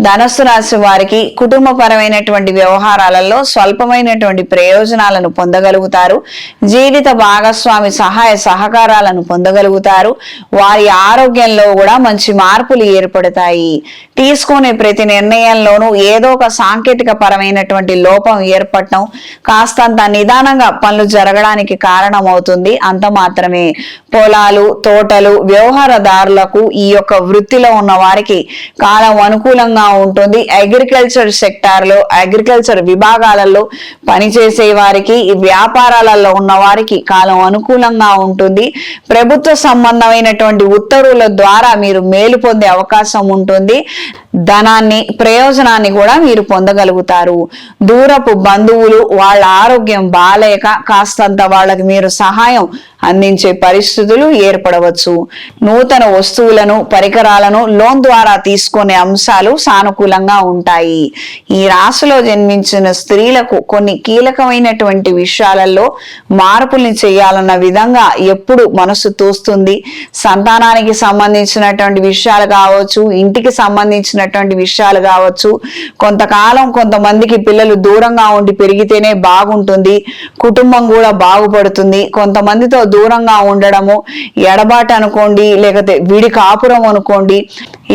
ధనస్సు రాశి వారికి కుటుంబపరమైనటువంటి వ్యవహారాలలో స్వల్పమైనటువంటి ప్రయోజనాలను పొందగలుగుతారు. జీవిత భాగస్వామి సహాయ సహకారాలను పొందగలుగుతారు. వారి ఆరోగ్యంలో కూడా మంచి మార్పులు ఏర్పడతాయి. తీసుకునే ప్రతి నిర్ణయంలోనూ ఏదో ఒక సాంకేతిక పరమైనటువంటి లోపం ఏర్పడటం కాస్తంత నిదానంగా పనులు జరగడానికి కారణమవుతుంది. అంత మాత్రమే. పొలాలు, తోటలు, వ్యవహారదారులకు, ఈ యొక్క వృత్తిలో ఉన్న వారికి కాలం అనుకూలంగా ఉంటుంది. అగ్రికల్చర్ సెక్టార్ లో, అగ్రికల్చర్ విభాగాలలో పనిచేసే వారికి, వ్యాపారాలలో ఉన్న వారికి కాలం అనుకూలంగా ఉంటుంది. ప్రభుత్వ సంబంధమైనటువంటి ఉత్తర్వుల ద్వారా మీరు మేలు పొందే అవకాశం ఉంటుంది. ధనాన్ని, ప్రయోజనాన్ని కూడా మీరు పొందగలుగుతారు. దూరపు బంధువులు వాళ్ళ ఆరోగ్యం బాలేక కాస్తంత వాళ్ళకి మీరు సహాయం అందించే పరిస్థితులు ఏర్పడవచ్చు. నూతన వస్తువులను, పరికరాలను లోన్ ద్వారా తీసుకునే అంశాలు సానుకూలంగా ఉంటాయి. ఈ రాశిలో జన్మించిన స్త్రీలకు కొన్ని కీలకమైనటువంటి విషయాలలో మార్పుల్ని చేయాలన్న విధంగా ఎప్పుడు మనసు తోస్తుంది. సంతానానికి సంబంధించినటువంటి విషయాలు కావచ్చు, ఇంటికి సంబంధించినటువంటి విషయాలు కావచ్చు. కొంతకాలం కొంతమందికి పిల్లలు దూరంగా ఉండి పెరిగితేనే బాగుంటుంది, కుటుంబం కూడా బాగుపడుతుంది. కొంతమందితో దూరంగా ఉండడము, ఎడబాటు అనుకోండి, లేకపోతే విడి కాపురం అనుకోండి,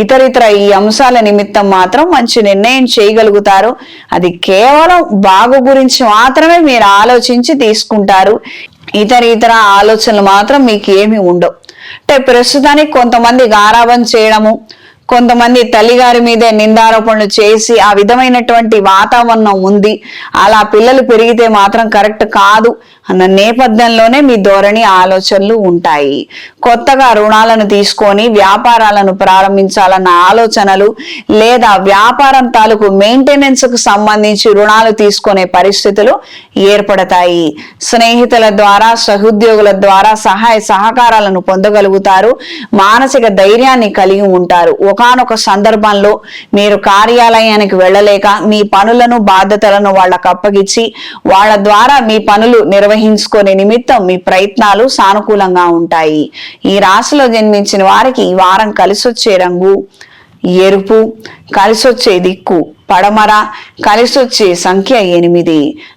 ఇతరితర ఈ అంశాల నిమిత్తం మాత్రం మంచి నిర్ణయం చేయగలుగుతారు. అది కేవలం బాగు గురించి మాత్రమే మీరు ఆలోచించి తీసుకుంటారు. ఇతర ఆలోచనలు మాత్రం మీకు ఏమి ఉండవు. అంటే ప్రస్తుతానికి కొంతమంది గారాబం చేయడము, కొంతమంది తల్లిగారి మీదే నిందారోపణలు చేసి ఆ విధమైనటువంటి వాతావరణం ఉంది. అలా పిల్లలు పెరిగితే మాత్రం కరెక్ట్ కాదు అన్న నేపథ్యంలోనే మీ ధోరణి, ఆలోచనలు ఉంటాయి. కొత్తగా రుణాలను తీసుకొని వ్యాపారాలను ప్రారంభించాలన్న ఆలోచనలు, లేదా వ్యాపారం తాలూకు మెయింటెనెన్స్ కు సంబంధించి రుణాలు తీసుకునే పరిస్థితులు ఏర్పడతాయి. స్నేహితుల ద్వారా, సహోద్యోగుల ద్వారా సహాయ సహకారాలను పొందగలుగుతారు. మానసిక ధైర్యాన్ని కలిగి ఉంటారు. ఒకానొక సందర్భంలో మీరు కార్యాలయానికి వెళ్ళలేక మీ పనులను, బాధ్యతలను వాళ్ళకు అప్పగించి వాళ్ళ ద్వారా మీ పనులు నిర్వహించుకునే నిమిత్తం మీ ప్రయత్నాలు సానుకూలంగా ఉంటాయి. ఈ రాశిలో జన్మించిన వారికి ఈ వారం కలిసొచ్చే రంగు ఎరుపు, కలిసొచ్చే దిక్కు పడమర, కలిసొచ్చే సంఖ్య 8.